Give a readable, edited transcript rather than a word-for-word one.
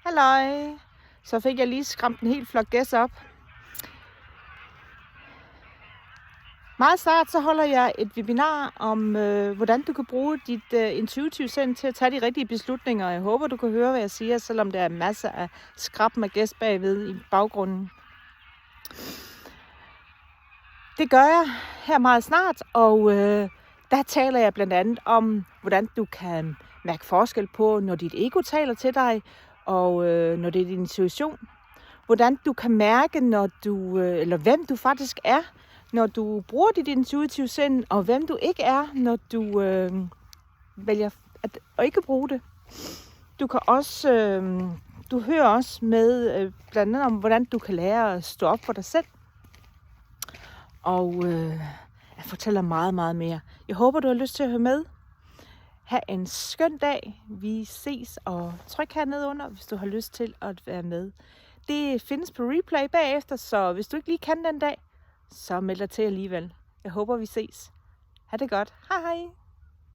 Halløj! Så fik jeg lige skræmt en helt flok gæs op. Meget snart så holder jeg et webinar om, hvordan du kan bruge dit intuitive sind til at tage de rigtige beslutninger. Jeg håber, du kan høre, hvad jeg siger, selvom der er masser af skrab med gæs bagved i baggrunden. Det gør jeg her meget snart, og der taler jeg blandt andet om, hvordan du kan mærke forskel på, når dit ego taler til dig, og når det er din intuition. Hvordan du kan mærke, når du, eller hvem du faktisk er, når du bruger dit intuitive sind, og hvem du ikke er, når du vælger at ikke bruge det. Du kan også, du hører også med blandt andet om, hvordan du kan lære at stå op for dig selv. Og jeg fortæller meget, meget mere. Jeg håber, du har lyst til at høre med. Ha' en skøn dag. Vi ses, og tryk hernede under, hvis du har lyst til at være med. Det findes på replay bagefter, så hvis du ikke lige kan den dag, så meld dig til alligevel. Jeg håber, vi ses. Ha' det godt. Hej hej.